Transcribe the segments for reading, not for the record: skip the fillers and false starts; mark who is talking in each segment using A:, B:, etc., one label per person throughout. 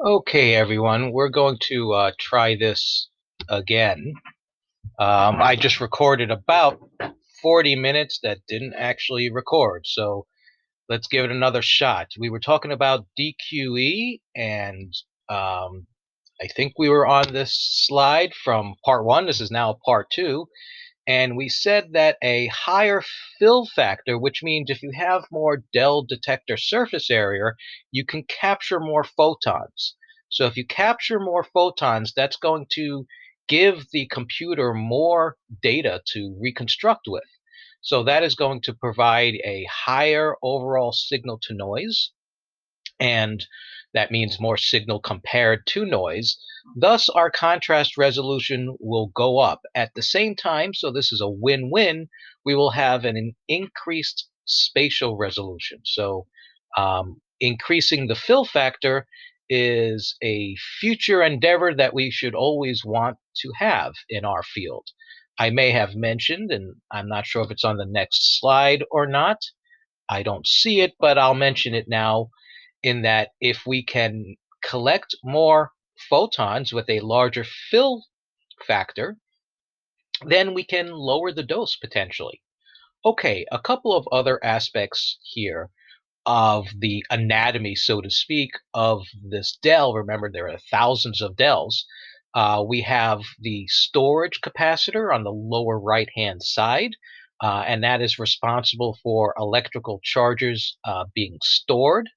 A: Okay, everyone, we're going to try this again. I just recorded about 40 minutes that didn't actually record, so let's give it another shot. We were talking about DQE, and um, I think we were on this slide from part one. This is now part two. And we said that a higher fill factor, which means if you have more Dell detector surface area, you can capture more photons. So if you capture more photons, that's going to give the computer more data to reconstruct with. So that is going to provide a higher overall signal to noise, and that means more signal compared to noise. Thus, our contrast resolution will go up. At the same time, so this is a win-win, we will have an increased spatial resolution. So increasing the fill factor is a future endeavor that we should always want to have in our field. I may have mentioned, and I'm not sure if it's on the next slide or not, I don't see it, but I'll mention it now, in that if we can collect more photons with a larger fill factor, then we can lower the dose potentially. Okay, a couple of other aspects here of the anatomy, so to speak, of this Dell. Remember, there are thousands of Dells. We have the storage capacitor on the lower right-hand side, and that is responsible for electrical charges being stored,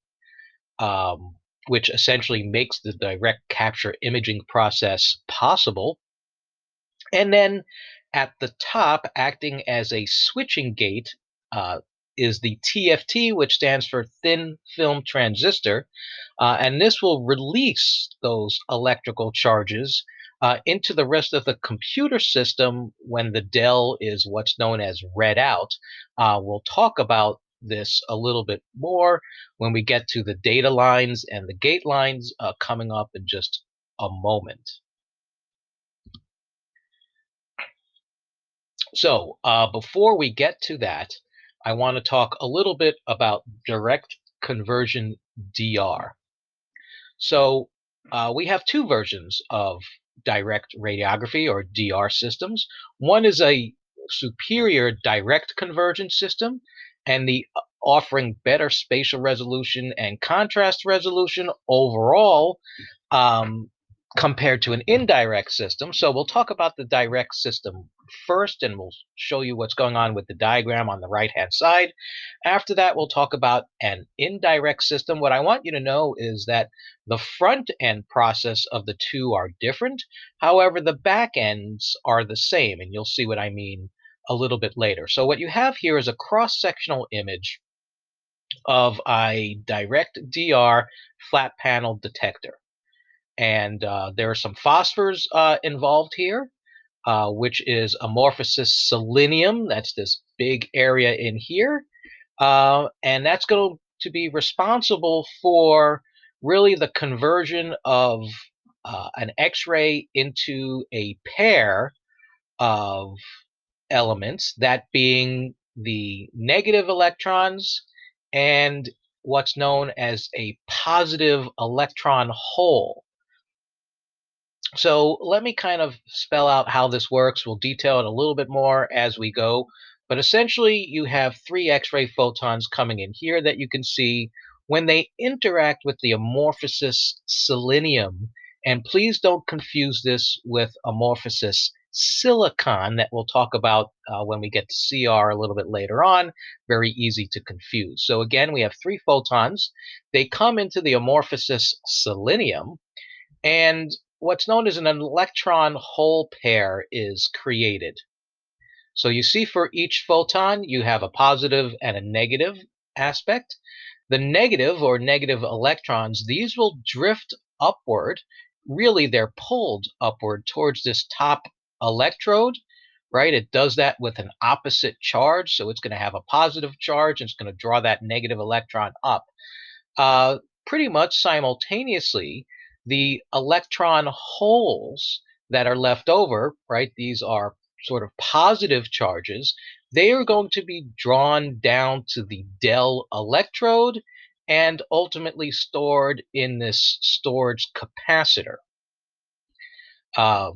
A: um, which essentially makes the direct capture imaging process possible. And then at the top, acting as a switching gate, uh, is the TFT, which stands for Thin Film Transistor. And this will release those electrical charges into the rest of the computer system when the Dell is what's known as read out. We'll talk about this a little bit more when we get to the data lines and the gate lines coming up in just a moment. So before we get to that, I want to talk a little bit about direct conversion DR. So we have two versions of direct radiography or DR systems. One is a superior direct conversion system, and the offering better spatial resolution and contrast resolution overall, um, compared to an indirect system. So we'll talk about the direct system first, and we'll show you what's going on with the diagram on the right-hand side. After that, we'll talk about an indirect system. What I want you to know is that the front end process of the two are different. However, the back ends are the same, and you'll see what I mean a little bit later. So what you have here is a cross-sectional image of a direct DR flat panel detector. And there are some phosphors involved here, which is amorphous selenium. That's this big area in here. And that's going to be responsible for really the conversion of an X-ray into a pair of elements, that being the negative electrons and what's known as a positive electron hole. So let me kind of spell out how this works. We'll detail it a little bit more as we go. But essentially, you have three X-ray photons coming in here that you can see when they interact with the amorphous selenium. And please don't confuse this with amorphous silicon that we'll talk about when we get to CR a little bit later on. Very easy to confuse. So again, we have three photons. They come into the amorphous selenium, and what's known as an electron hole pair is created. So you see, for each photon, you have a positive and a negative aspect. The negative or negative electrons, these will drift upward. Really, they're pulled upward towards this top electrode, right? It does that with an opposite charge. So it's going to have a positive charge, and it's going to draw that negative electron up. uh, Pretty much simultaneously, the electron holes that are left over, right, these are sort of positive charges, they are going to be drawn down to the Dell electrode, and ultimately stored in this storage capacitor. Uh,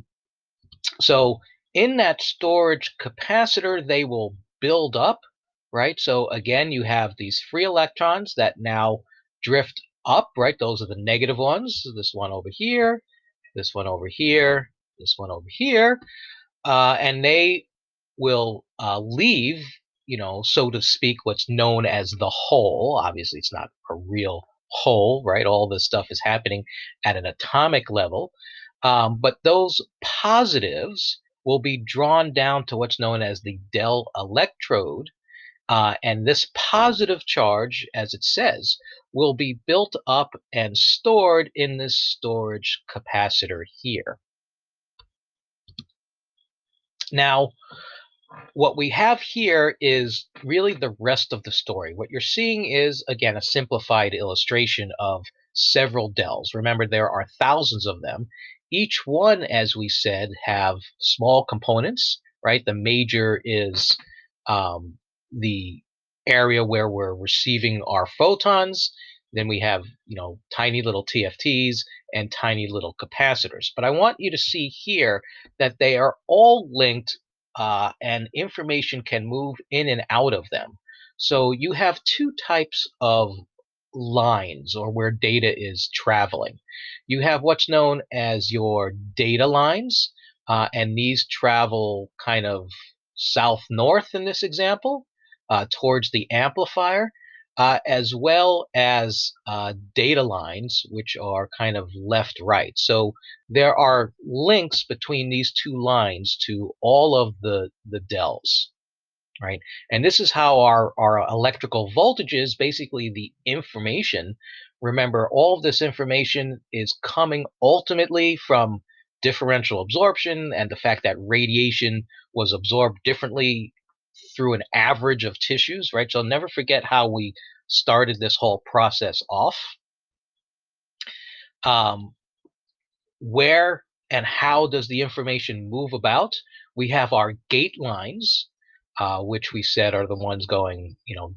A: so in that storage capacitor, they will build up, right? So again, you have these free electrons that now drift up, right? Those are the negative ones. This one over here, this one over here, this one over here. And they will leave, so to speak, what's known as the hole. Obviously, it's not a real hole, right? All this stuff is happening at an atomic level. But those positives will be drawn down to what's known as the del electrode. And this positive charge, as it says, will be built up and stored in this storage capacitor here. Now, what we have here is really the rest of the story. What you're seeing is, again, a simplified illustration of several dells. Remember, there are thousands of them. Each one, as we said, have small components, right? The major is the area where we're receiving our photons. Then we have, tiny little TFTs and tiny little capacitors. But I want you to see here that they are all linked, and information can move in and out of them. So you have two types of lines, or where data is traveling. You have what's known as your data lines, and these travel kind of south-north in this example, towards the amplifier, as well as data lines, which are kind of left-right. So there are links between these two lines to all of the dells, right? And this is how our electrical voltages, basically the information, remember, all of this information is coming ultimately from differential absorption and the fact that radiation was absorbed differently through an average of tissues, right? So never forget how we started this whole process off. Um, where and how does the information move about? We have our gate lines, which we said are the ones going,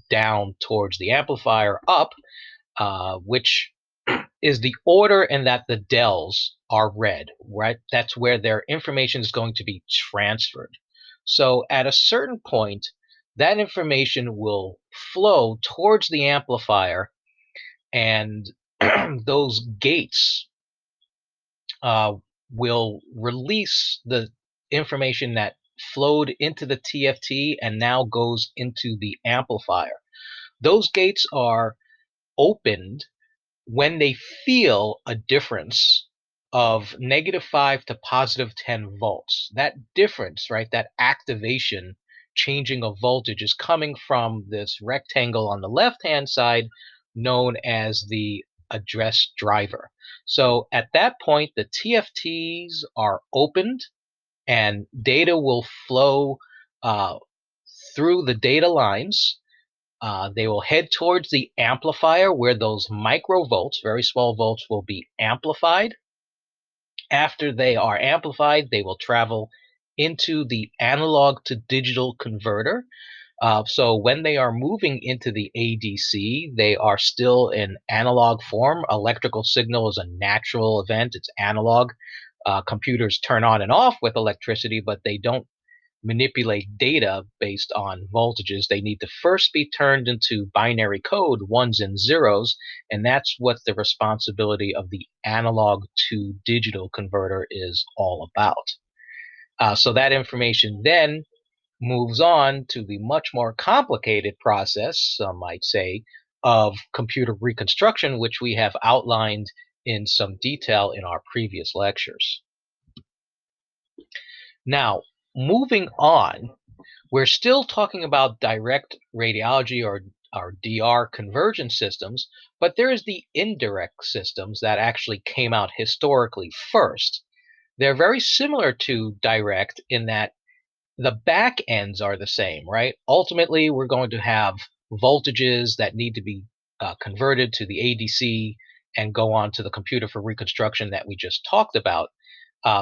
A: down towards the amplifier, up, which is the order in that the dells are read, right? That's where their information is going to be transferred. So at a certain point, that information will flow towards the amplifier, and those gates uh, will release the information that flowed into the TFT and now goes into the amplifier. Those gates are opened when they feel a difference of -5 to +10 volts. That difference, right, that activation, changing of voltage, is coming from this rectangle on the left-hand side known as the address driver. So at that point, the TFTs are opened and data will flow uh, through the data lines. They will head towards the amplifier where those microvolts, very small volts, will be amplified. After they are amplified, they will travel into the analog to digital converter. So when they are moving into the ADC, they are still in analog form. Electrical signal is a natural event. It's analog. Computers turn on and off with electricity, but they don't manipulate data based on voltages. They need to first be turned into binary code, ones and zeros, and that's what the responsibility of the analog to digital converter is all about. So that information then moves on to the much more complicated process, some might say, of computer reconstruction, which we have outlined in some detail in our previous lectures. Now, moving on, we're still talking about direct radiology, or DR conversion systems, but there is the indirect systems that actually came out historically first. They're very similar to direct in that the back ends are the same, right? Ultimately, we're going to have voltages that need to be converted to the ADC and go on to the computer for reconstruction that we just talked about.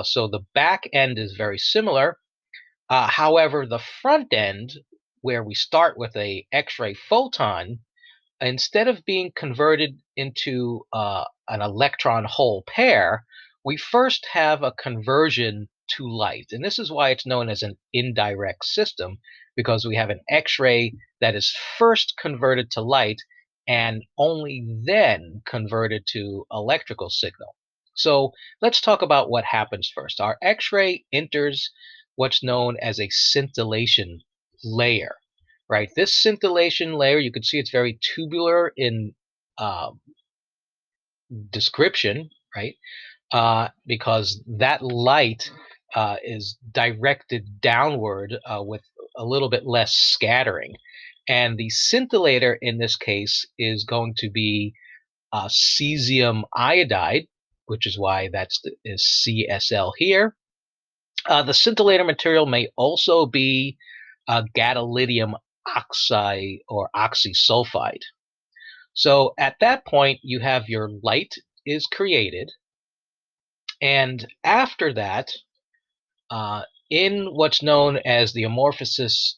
A: So the back end is very similar. However, the front end, where we start with a X-ray photon, instead of being converted into an electron-hole pair, we first have a conversion to light. And this is why it's known as an indirect system, because we have an X-ray that is first converted to light and only then converted to electrical signal. So let's talk about what happens first. Our X-ray enters what's known as a scintillation layer, right? This scintillation layer, you can see it's very tubular in um, description, right? Because that light is directed downward with a little bit less scattering. And the scintillator in this case is going to be cesium iodide, which is why is CSL here. The scintillator material may also be gadolinium oxide or oxysulfide. So at that point, you have your light is created. And after that, in what's known as the amorphous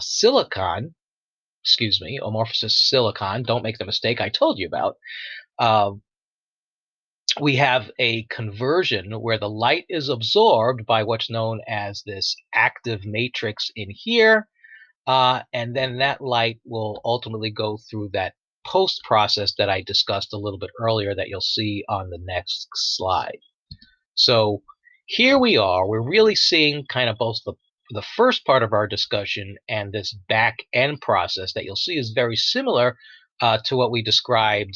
A: silicon, excuse me, amorphous silicon, don't make the mistake I told you about, uh, we have a conversion where the light is absorbed by what's known as this active matrix in here, and then that light will ultimately go through that post process that I discussed a little bit earlier that you'll see on the next slide. So here we are, we're really seeing kind of both the first part of our discussion and this back end process that you'll see is very similar to what we described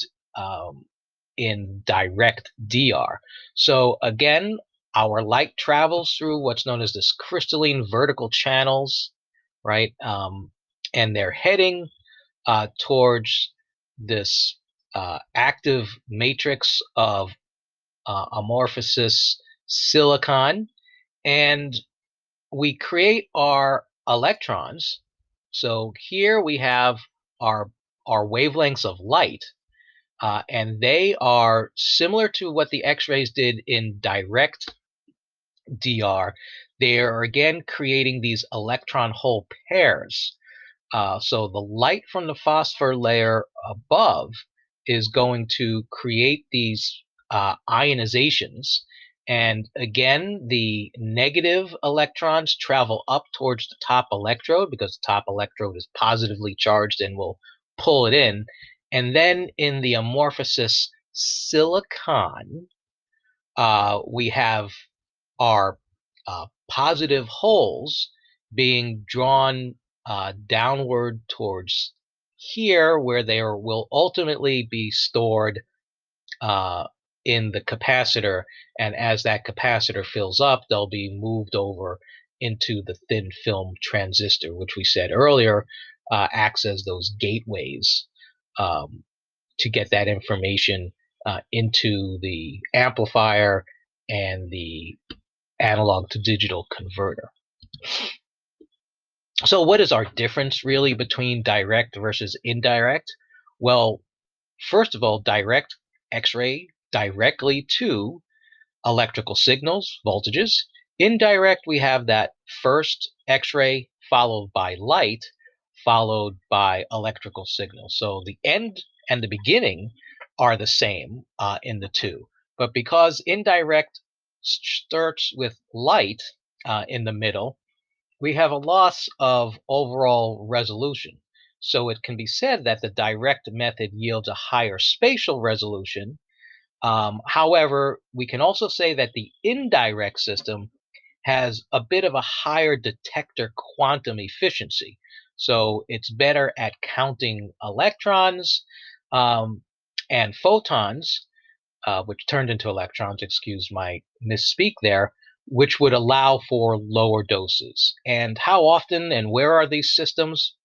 A: in direct DR. So again, our light travels through what's known as this crystalline vertical channels, right? And they're heading towards this active matrix of amorphous silicon, and we create our electrons. So here we have our wavelengths of light, and they are similar to what the X-rays did in direct DR. They are again creating these electron hole pairs. So the light from the phosphor layer above is going to create these ionizations. And again, the negative electrons travel up towards the top electrode because the top electrode is positively charged and will pull it in. And then in the amorphous silicon, we have our positive holes being drawn downward towards here, where will ultimately be stored uh, in the capacitor. And as that capacitor fills up, they'll be moved over into the thin film transistor, which we said earlier acts as those gateways um, to get that information into the amplifier and the analog to digital converter. So what is our difference really between direct versus indirect? Well, first of all, direct X-ray directly to electrical signals, voltages. Indirect, we have that first X-ray followed by light, followed by electrical signals. So the end and the beginning are the same in the two. But because indirect starts with light in the middle, we have a loss of overall resolution. So it can be said that the direct method yields a higher spatial resolution. However, we can also say that the indirect system has a bit of a higher detector quantum efficiency. So it's better at counting electrons and photons, which turned into electrons, excuse my misspeak there, which would allow for lower doses. And how often and where are these systems?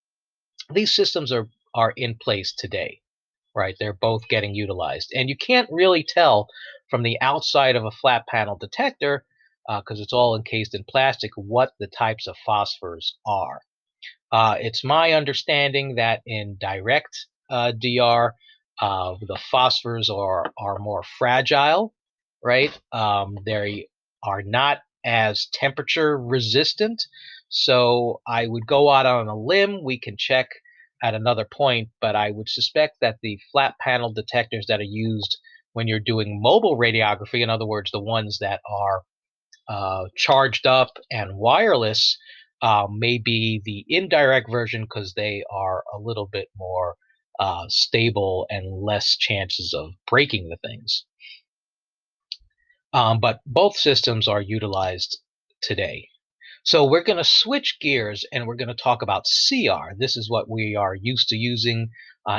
A: These systems are in place today, right? They're both getting utilized. And you can't really tell from the outside of a flat panel detector, because it's all encased in plastic, what the types of phosphors are. It's my understanding that in direct DR, the phosphors are more fragile, right? They are not as temperature resistant. So I would go out on a limb. We can check at another point, but I would suspect that the flat panel detectors that are used when you're doing mobile radiography, in other words, the ones that are charged up and wireless, may be the indirect version because they are a little bit more stable and less chances of breaking the things. But both systems are utilized today. So we're going to switch gears and we're going to talk about CR. This is what we are used to using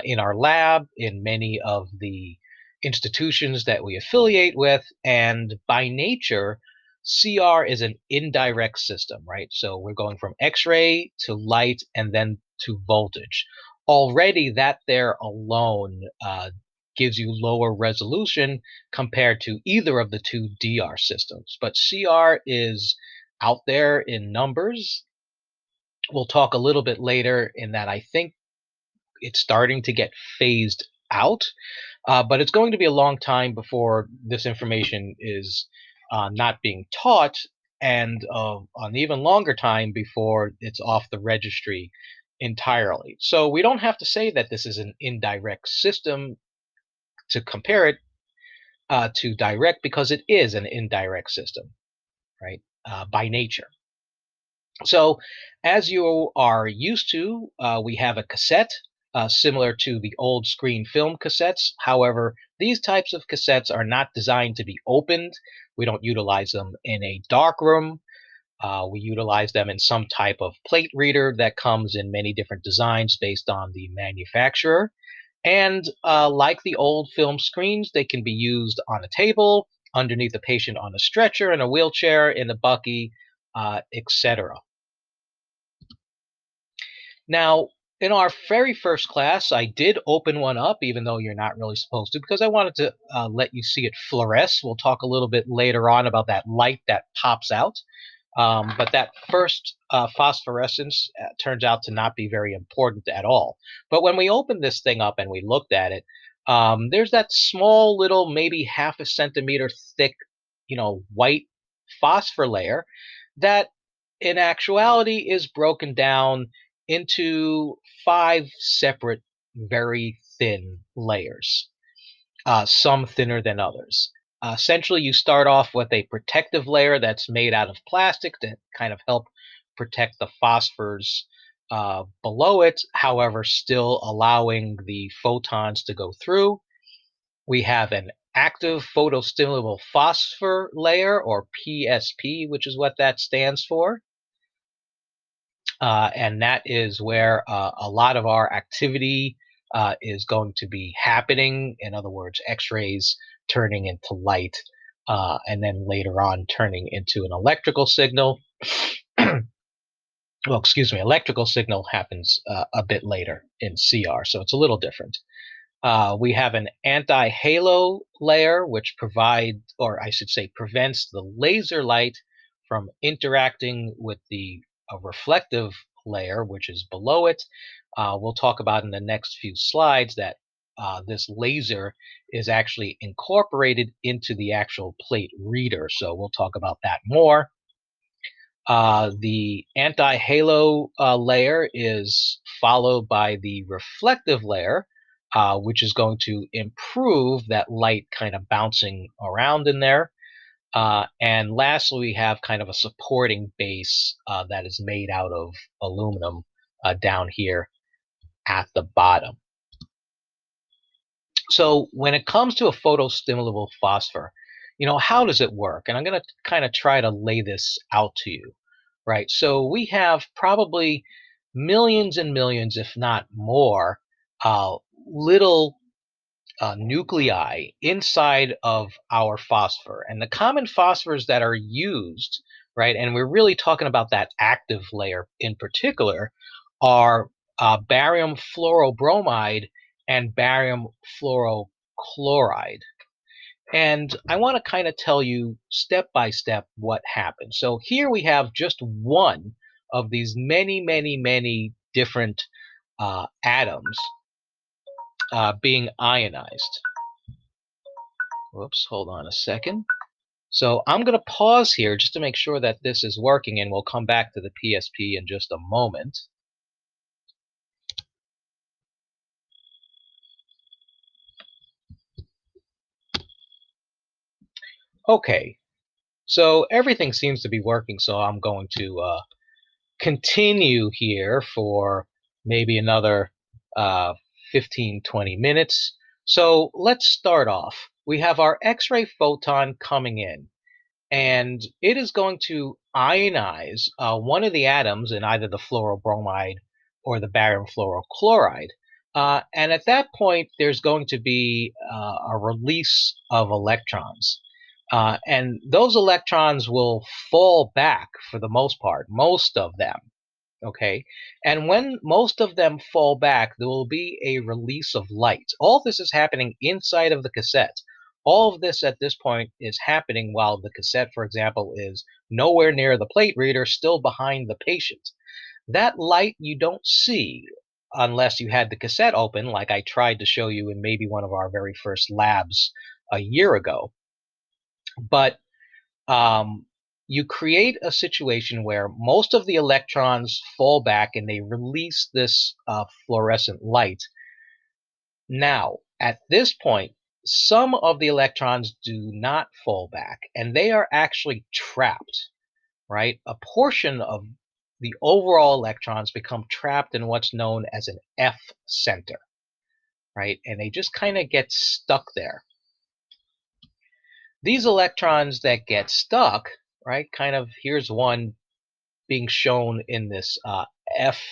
A: in our lab, in many of the institutions that we affiliate with. And by nature, CR is an indirect system, right? So we're going from X-ray to light and then to voltage. Already that there alone gives you lower resolution compared to either of the two DR systems. But CR is out there in numbers. We'll talk a little bit later in that I think it's starting to get phased out, but it's going to be a long time before this information is not being taught, and an even longer time before it's off the registry entirely. So we don't have to say that this is an indirect system to compare it to direct, because it is an indirect system, right, by nature. So, as you are used to, we have a cassette similar to the old screen film cassettes. However, these types of cassettes are not designed to be opened. We don't utilize them in a dark room. We utilize them in some type of plate reader that comes in many different designs based on the manufacturer. And like the old film screens, they can be used on a table, underneath a patient on a stretcher, in a wheelchair, in a bucky, etc. Now, in our very first class, I did open one up, even though you're not really supposed to, because I wanted to let you see it fluoresce. We'll talk a little bit later on about that light that pops out. But that first phosphorescence turns out to not be very important at all. But when we opened this thing up and we looked at it, there's that small little, maybe half a centimeter thick, white phosphor layer that in actuality is broken down into 5 separate, very thin layers, some thinner than others. Essentially, you start off with a protective layer that's made out of plastic to kind of help protect the phosphors below it, however, still allowing the photons to go through. We have an active photostimulable phosphor layer, or PSP, which is what that stands for. And that is where a lot of our activity is going to be happening. In other words, X-rays turning into light, and then later on turning into an electrical signal. Well, excuse me, electrical signal happens a bit later in CR, so it's a little different. We have an anti-halo layer, which provides, or I should say, prevents the laser light from interacting with the reflective layer, which is below it. We'll talk about in the next few slides that this laser is actually incorporated into the actual plate reader, so we'll talk about that more. The anti-halo layer is followed by the reflective layer, which is going to improve that light kind of bouncing around in there. And lastly, we have kind of a supporting base that is made out of aluminum down here at the bottom. So when it comes to a photostimulable phosphor, how does it work? And I'm going to kind of try to lay this out to you, right? So we have probably millions and millions, if not more, little nuclei inside of our phosphor. And the common phosphors that are used, right, and we're really talking about that active layer in particular, are barium fluorobromide and barium fluorochloride. And I want to kind of tell you step by step what happens. So here we have just one of these many, many, many different atoms being ionized. Whoops, hold on a second. So I'm going to pause here just to make sure that this is working, and we'll come back to the PSP in just a moment. Okay, so everything seems to be working, so I'm going to continue here for maybe another uh, 15-20 minutes. So let's start off. We have our X-ray photon coming in, and it is going to ionize one of the atoms in either the fluorobromide or the barium fluorochloride. And at that point, there's going to be a release of electrons. And those electrons will fall back for the most part, most of them. Okay. And when most of them fall back, there will be a release of light. All this is happening inside of the cassette. All of this at this point is happening while the cassette, for example, is nowhere near the plate reader, still behind the patient. That light you don't see unless you had the cassette open, like I tried to show you in maybe one of our very first labs a year ago. But um, you create a situation where most of the electrons fall back and they release this fluorescent light. Now, at this point, some of the electrons do not fall back and they are actually trapped, right? A portion of the overall electrons become trapped in what's known as an F center, right? And they just kind of get stuck there. These electrons that get stuck, right? Kind of here's one being shown in this F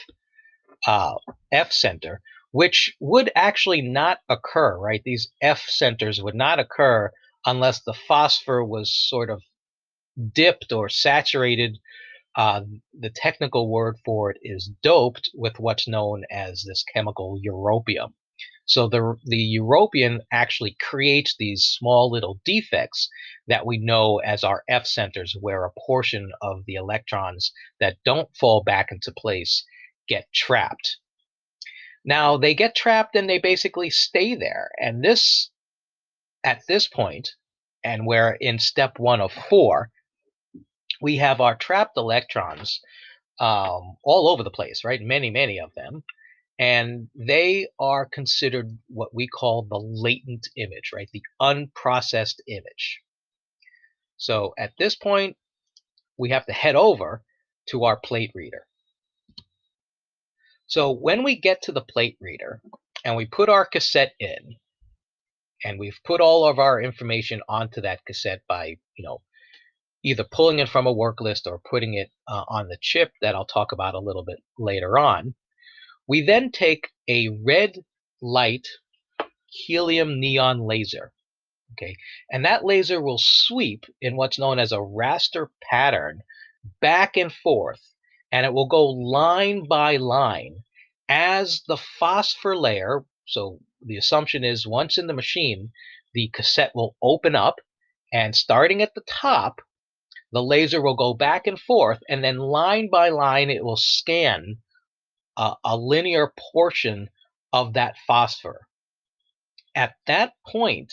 A: uh, F center, which would actually not occur, right? These F centers would not occur unless the phosphor was sort of dipped or saturated. The technical word for it is doped with what's known as this chemical europium. So the europium actually creates these small little defects that we know as our F centers, where a portion of the electrons that don't fall back into place get trapped. Now they get trapped and they basically stay there. And this, at this point, and we're in step 1 of 4, we have our trapped electrons all over the place, right? Many of them. And they are considered what we call the latent image, right? The unprocessed image. So at this point, we have to head over to our plate reader. So when we get to the plate reader and we put our cassette in, and we've put all of our information onto that cassette by, either pulling it from a work list or putting it on the chip that I'll talk about a little bit later on, we then take a red light helium neon laser. Okay, and that laser will sweep in what's known as a raster pattern back and forth, and it will go line by line as the phosphor layer. So the assumption is once in the machine, the cassette will open up, and starting at the top, the laser will go back and forth, and then line by line, it will scan a linear portion of that phosphor. At that point,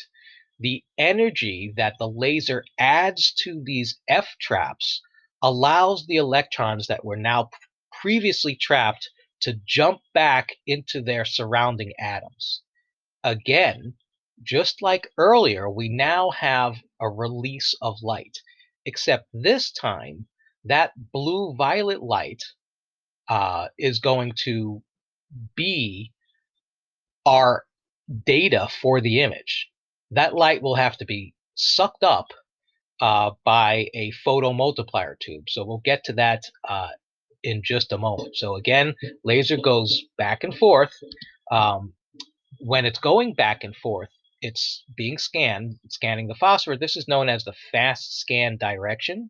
A: the energy that the laser adds to these F traps allows the electrons that were now previously trapped to jump back into their surrounding atoms. Again, just like earlier, we now have a release of light, except this time that blue-violet light is going to be our data for the image. That light will have to be sucked up by a photomultiplier tube. So we'll get to that in just a moment. So again, laser goes back and forth. Um, when it's going back and forth, it's being scanned, scanning the phosphor. This is known as the fast scan direction.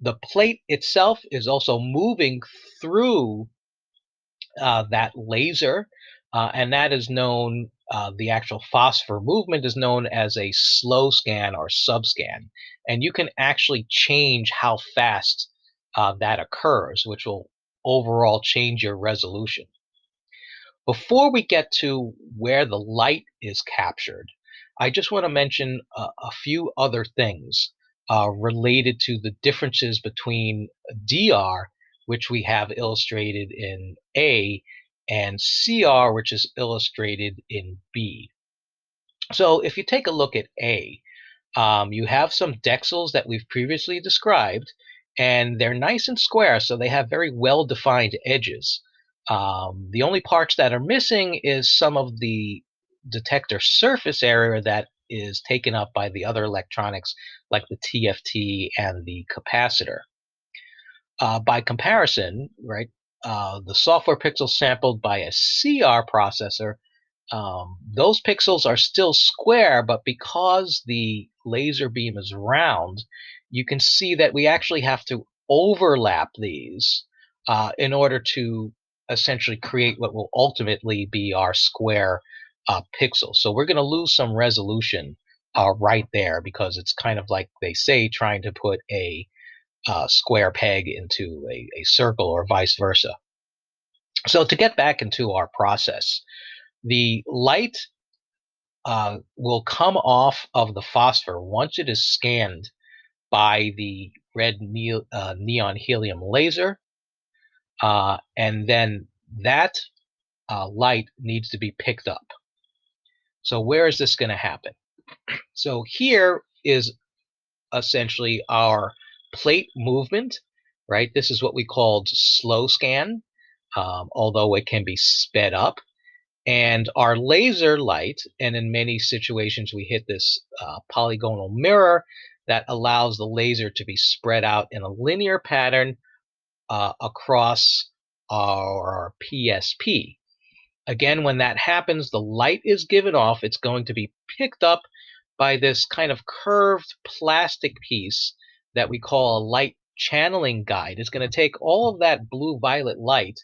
A: The plate itself is also moving through that laser, and that is known, the actual phosphor movement is known as a slow scan or subscan. And you can actually change how fast that occurs, which will overall change your resolution. Before we get to where the light is captured, I just want to mention a few other things related to the differences between DR, which we have illustrated in A, and CR, which is illustrated in B. So if you take a look at A, You have some dexels that we've previously described, and they're nice and square, so they have very well-defined edges. The only parts that are missing is some of the detector surface area that is taken up by the other electronics, like the TFT and the capacitor. By comparison, right, the software pixels sampled by a CR processor, those pixels are still square, but because the laser beam is round, you can see that we actually have to overlap these in order to essentially create what will ultimately be our square pixel. So we're going to lose some resolution right there, because it's kind of like they say trying to put a square peg into a circle, or vice versa. So to get back into our process, the light will come off of the phosphor once it is scanned by the red neon helium laser, and then that light needs to be picked up. So where is this going to happen? So here is essentially our plate movement, right? This is what we called slow scan, although it can be sped up. And our laser light, and in many situations we hit this polygonal mirror that allows the laser to be spread out in a linear pattern across our PSP. Again, when that happens, the light is given off. It's going to be picked up by this kind of curved plastic piece that we call a light channeling guide. It's going to take all of that blue-violet light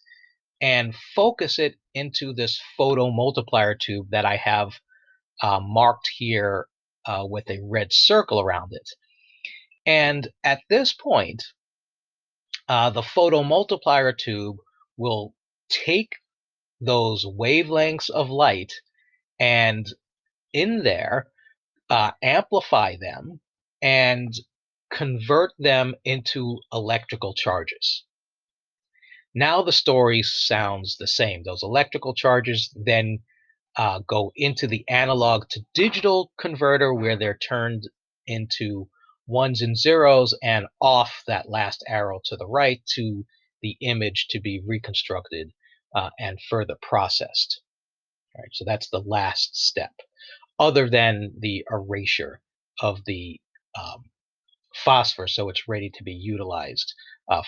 A: and focus it into this photomultiplier tube that I have marked here with a red circle around it. And at this point, the photomultiplier tube will take those wavelengths of light and in there amplify them and convert them into electrical charges. Now the story sounds the same. Those electrical charges then go into the analog to digital converter, where they're turned into ones and zeros, and off that last arrow to the right to the image to be reconstructed and further processed. All right, so that's the last step, other than the erasure of the um, phosphor, so it's ready to be utilized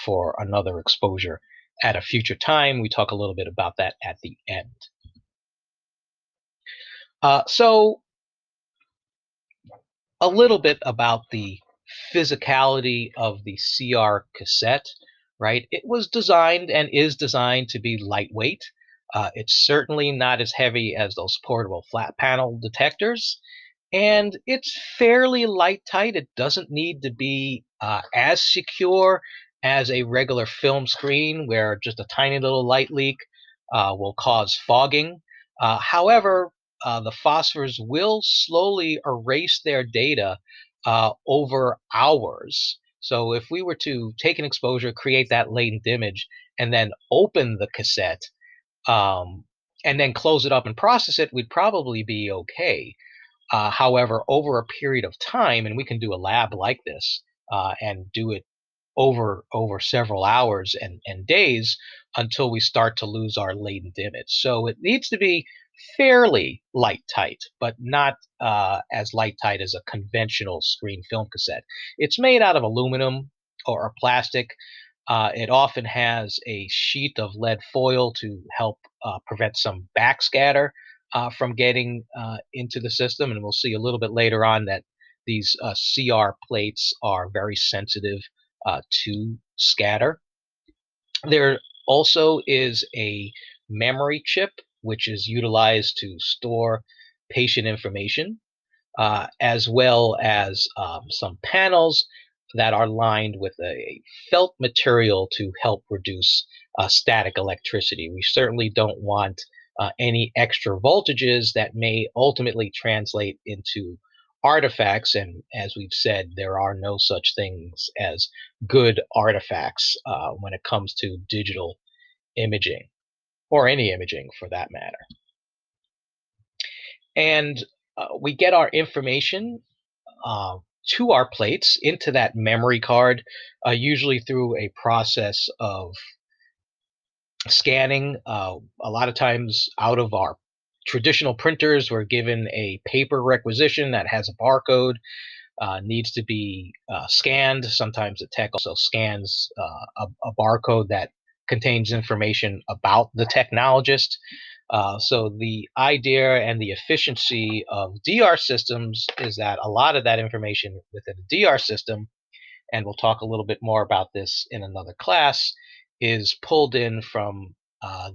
A: for another exposure at a future time. We talk a little bit about that at the end. So a little bit about the physicality of the CR cassette, right? It was designed and is designed to be lightweight. It's certainly not as heavy as those portable flat panel detectors, and it's fairly light tight. It doesn't need to be as secure as a regular film screen, where just a tiny little light leak will cause fogging. However, the phosphors will slowly erase their data over hours. So if we were to take an exposure, create that latent image, and then open the cassette, um, and then close it up and process it, we'd probably be okay. However, over a period of time, and we can do a lab like this and do it over several hours and days until we start to lose our latent image. So it needs to be fairly light tight, but not as light tight as a conventional screen film cassette. It's made out of aluminum or plastic. It often has a sheet of lead foil to help prevent some backscatter from getting into the system. And we'll see a little bit later on that these CR plates are very sensitive to scatter. There also is a memory chip, which is utilized to store patient information, as well as some panels that are lined with a felt material to help reduce static electricity. We certainly don't want any extra voltages that may ultimately translate into artifacts. And as we've said, there are no such things as good artifacts when it comes to digital imaging, or any imaging for that matter. And we get our information 2R plates into that memory card, usually through a process of scanning. A lot of times, out of our traditional printers, we're given a paper requisition that has a barcode, needs to be scanned. Sometimes the tech also scans a barcode that contains information about the technologist. So the idea and the efficiency of DR systems is that a lot of that information within a DR system, and we'll talk a little bit more about this in another class, is pulled in from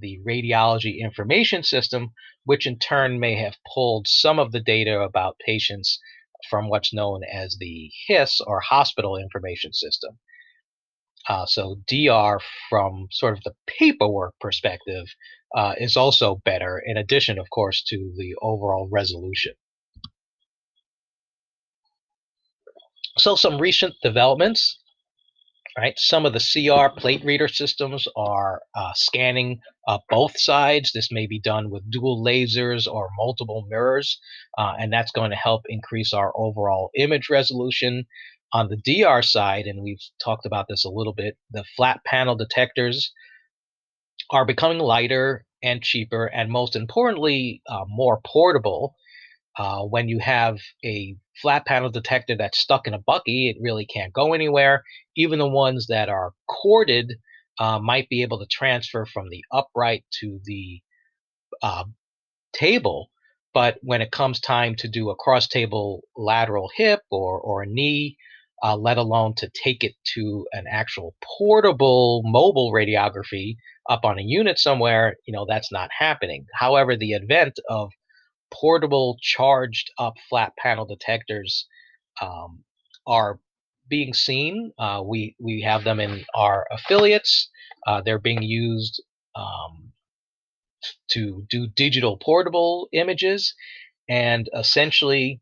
A: the radiology information system, which in turn may have pulled some of the data about patients from what's known as the HIS, or hospital information system. So DR, from sort of the paperwork perspective, is also better, in addition, of course, to the overall resolution. So some recent developments. Right, some of the CR plate reader systems are scanning both sides. This may be done with dual lasers or multiple mirrors, and that's going to help increase our overall image resolution. On the DR side, and we've talked about this a little bit, the flat panel detectors are becoming lighter and cheaper, and most importantly, more portable. When you have a flat panel detector that's stuck in a bucky, it really can't go anywhere. Even the ones that are corded might be able to transfer from the upright to the uh, table. But when it comes time to do a cross table lateral hip or a knee, let alone to take it to an actual portable mobile radiography up on a unit somewhere, that's not happening. However, the advent of portable charged up flat panel detectors um, are being seen. We have them in our affiliates. They're being used to do digital portable images, and essentially,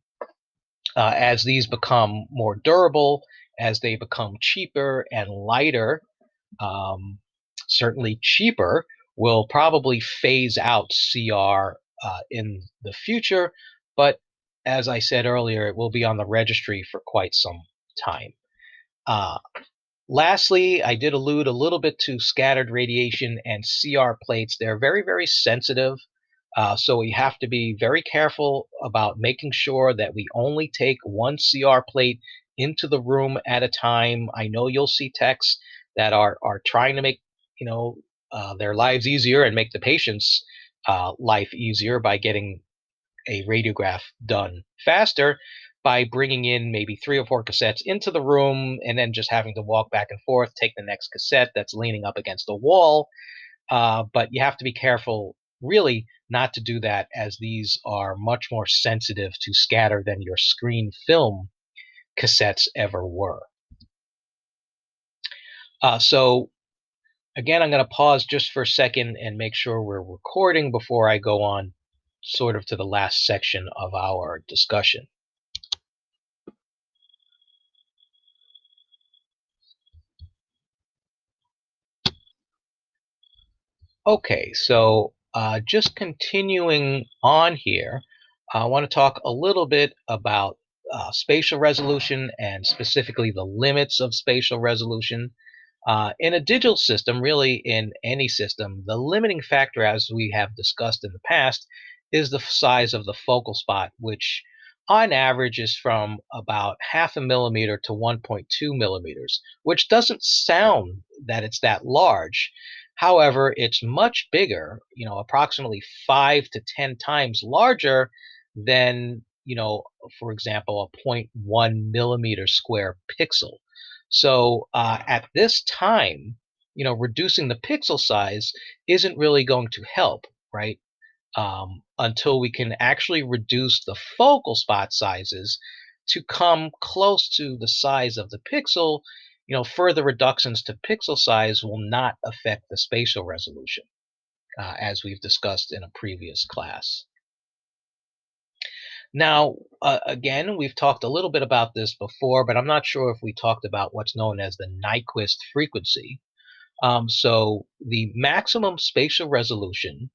A: as these become more durable, as they become cheaper and lighter, um, certainly cheaper, will probably phase out CR in the future. But as I said earlier, it will be on the registry for quite some time. Uh, Lastly, I did allude a little bit to scattered radiation and CR plates. They're very, very sensitive. So we have to be very careful about making sure that we only take one CR plate into the room at a time. I know you'll see techs that are trying to make their lives easier and make the patient's life easier by getting a radiograph done faster, by bringing in maybe 3 or 4 cassettes into the room and then just having to walk back and forth, take the next cassette that's leaning up against the wall. But you have to be careful, really, not to do that, as these are much more sensitive to scatter than your screen film cassettes ever were. So again, I'm going to pause just for a second and make sure we're recording before I go on sort of to the last section of our discussion. Okay, so just continuing on here, I want to talk a little bit about spatial resolution, and specifically the limits of spatial resolution. In a digital system, really in any system, the limiting factor, as we have discussed in the past, is the size of the focal spot, which on average is from about half a millimeter to 1.2 millimeters, which doesn't sound that it's that large. However, it's much bigger, approximately 5 to 10 times larger than, for example, a zero point 0.1 millimeter square pixel. So at this time, reducing the pixel size isn't really going to help, right? Until we can actually reduce the focal spot sizes to come close to the size of the pixel. Further reductions to pixel size will not affect the spatial resolution, as we've discussed in a previous class. Now, again, we've talked a little bit about this before, but I'm not sure if we talked about what's known as the Nyquist frequency. So the maximum spatial resolution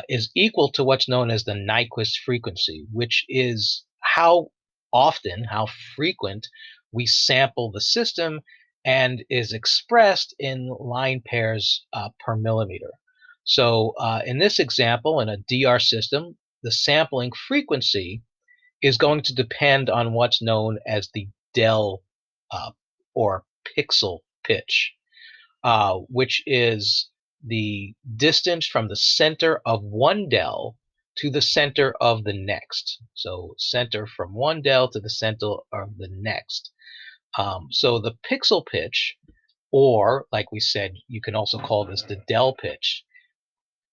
A: is equal to what's known as the Nyquist frequency, which is how often, how frequent we sample the system, and is expressed in line pairs per millimeter. So in this example, in a DR system, the sampling frequency is going to depend on what's known as the del uh, or pixel pitch, which is the distance from the center of one del to the center of the next. So center from one del to the center of the next. So the pixel pitch, or like we said, you can also call this the del pitch.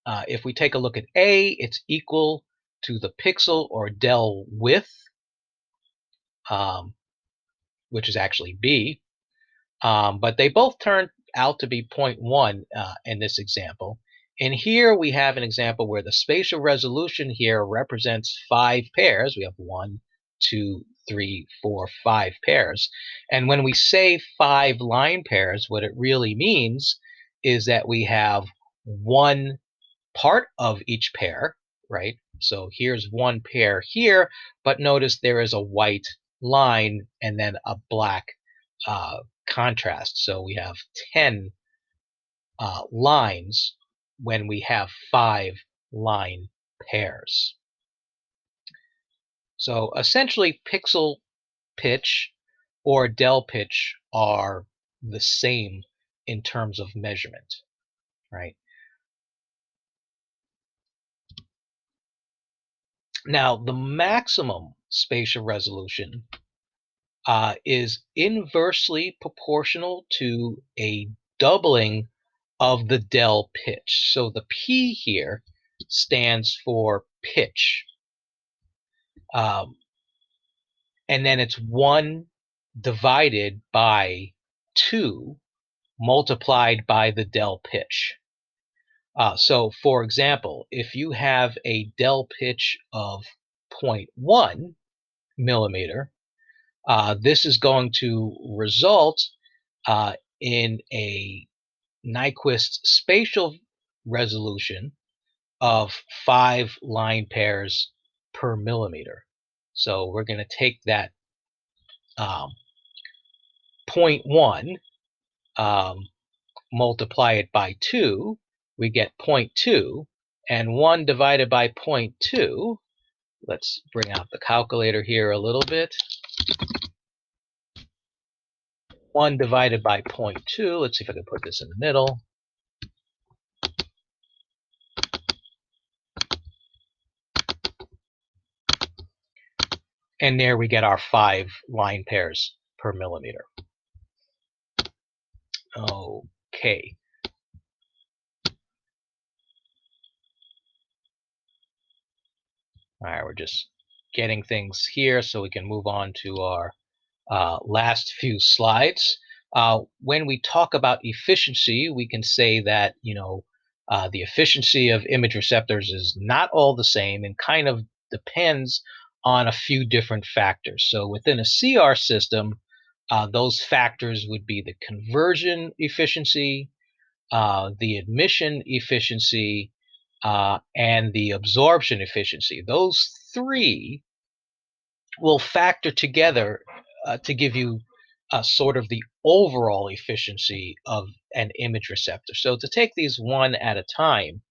A: If we take a look at A, it's equal to the pixel or del width, um, which is actually B. But they both turn out to be 0.1 in this example. And here we have an example where the spatial resolution here represents 5 pairs. We have 1, 2, 3, 4, 5 pairs. And when we say 5 line pairs, what it really means is that we have one part of each pair, right? So here's one pair here, but notice there is a white line and then a black contrast. So we have 10 lines when we have 5 line pairs. So essentially, pixel pitch or del pitch are the same in terms of measurement, right? Now, the maximum spatial resolution is inversely proportional to a doubling of the del pitch. So the P here stands for pitch. And then it's 1 divided by 2 multiplied by the del pitch. So for example, if you have a del pitch of 0.1 millimeter, this is going to result in a Nyquist spatial resolution of 5 line pairs per millimeter. So we're going to take that 0.1, multiply it by 2, we get 0.2, and 1 divided by 0.2, let's bring out the calculator here a little bit. 1 divided by 0.2, let's see if I can put this in the middle. And there we get our 5 line pairs per millimeter. Okay. All right, we're just getting things here so we can move on to our last few slides. When we talk about efficiency, we can say that, the efficiency of image receptors is not all the same and kind of depends on a few different factors. So within a CR system, those factors would be the conversion efficiency, the emission efficiency, and the absorption efficiency. Those 3 will factor together to give you sort of the overall efficiency of an image receptor. So to take these one at a time,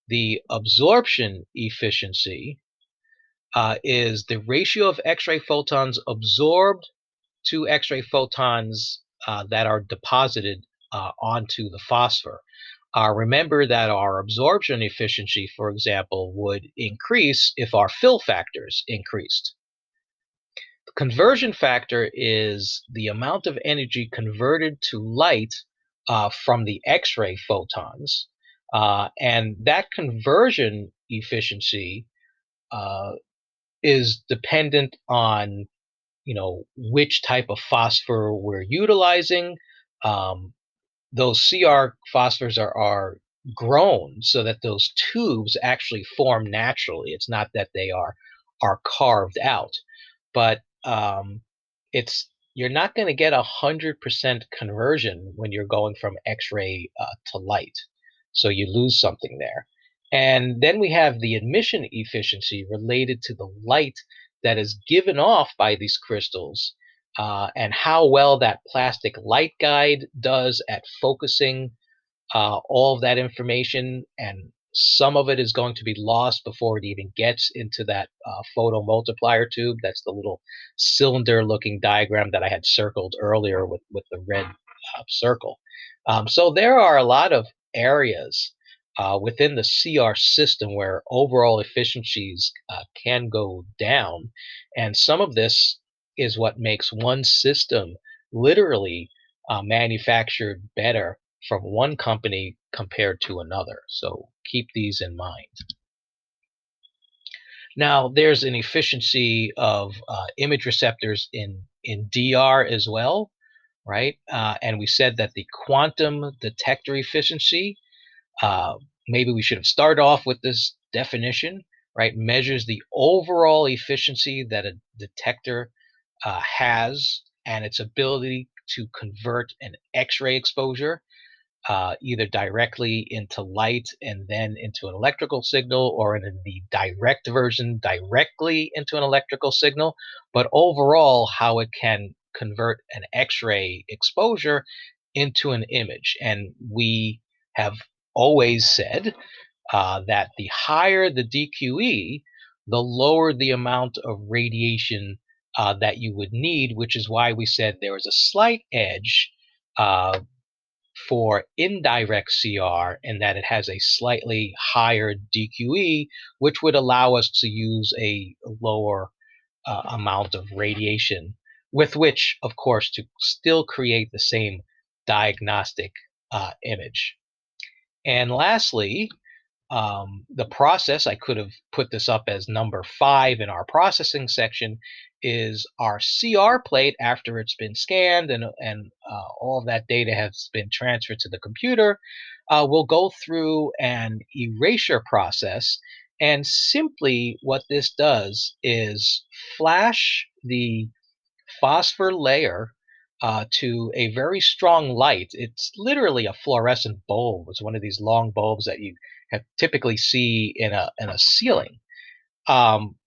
A: the absorption efficiency is the ratio of X-ray photons absorbed to X-ray photons that are deposited onto the phosphor. Remember that our absorption efficiency, for example, would increase if our fill factors increased. The conversion factor is the amount of energy converted to light from the X-ray photons, and that conversion efficiency is dependent on which type of phosphor we're utilizing. Those CR phosphors are grown so that those tubes actually form naturally. It's not that they are carved out, but it's you're not going to get 100% conversion when you're going from X-ray to light, so you lose something there. And then we have the emission efficiency related to the light that is given off by these crystals, and how well that plastic light guide does at focusing all of that information, and some of it is going to be lost before it even gets into that photomultiplier tube. That's the little cylinder looking diagram that I had circled earlier with the red circle. So there are a lot of areas within the CR system where overall efficiencies can go down, and some of this is what makes one system literally manufactured better from one company compared to another. So keep these in mind. Now, there's an efficiency of image receptors in DR as well, right? And we said that the quantum detector efficiency, uh, maybe we should have started off with this definition, right? Measures the overall efficiency that a detector has and its ability to convert an X-ray exposure either directly into light and then into an electrical signal, or in the direct version directly into an electrical signal, but overall how it can convert an X-ray exposure into an image. And we have always said that the higher the DQE, the lower the amount of radiation that you would need, which is why we said there is a slight edge uh, for indirect CR in that it has a slightly higher DQE, which would allow us to use a lower amount of radiation, with which, of course, to still create the same diagnostic image. And lastly, the process, I could have put this up as number 5 in our processing section, is our CR plate after it's been scanned and all of that data has been transferred to the computer. We'll go through an erasure process, and simply what this does is flash the phosphor layer to a very strong light. It's literally a fluorescent bulb. It's one of these long bulbs that you typically see in a ceiling. Um,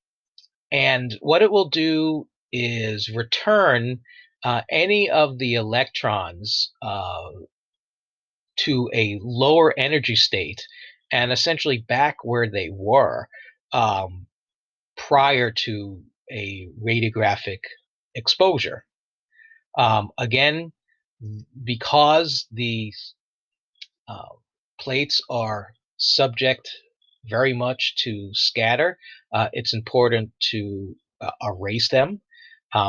A: and what it will do is return any of the electrons to a lower energy state and essentially back where they were um, prior to a radiographic exposure. Again, because the uh, plates are subject very much to scatter, it's important to erase them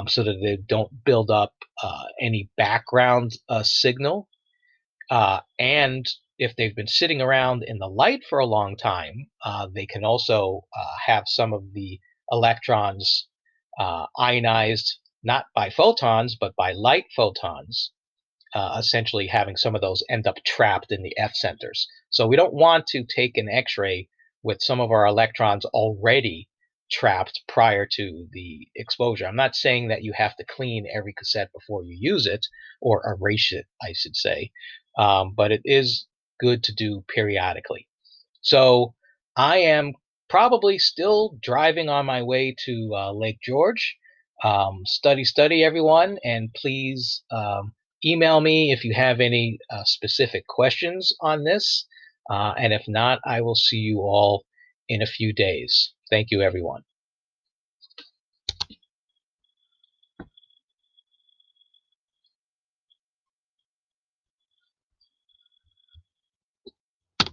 A: so that they don't build up any background signal. And if they've been sitting around in the light for a long time, they can also have some of the electrons ionized not by photons, but by light photons, essentially having some of those end up trapped in the F centers. So we don't want to take an X-ray with some of our electrons already trapped prior to the exposure. I'm not saying that you have to clean every cassette before you use it, or erase it, I should say, but it is good to do periodically. So I am probably still driving on my way to Lake George. Study, everyone, and please email me if you have any specific questions on this. And if not, I will see you all in a few days. Thank you, everyone.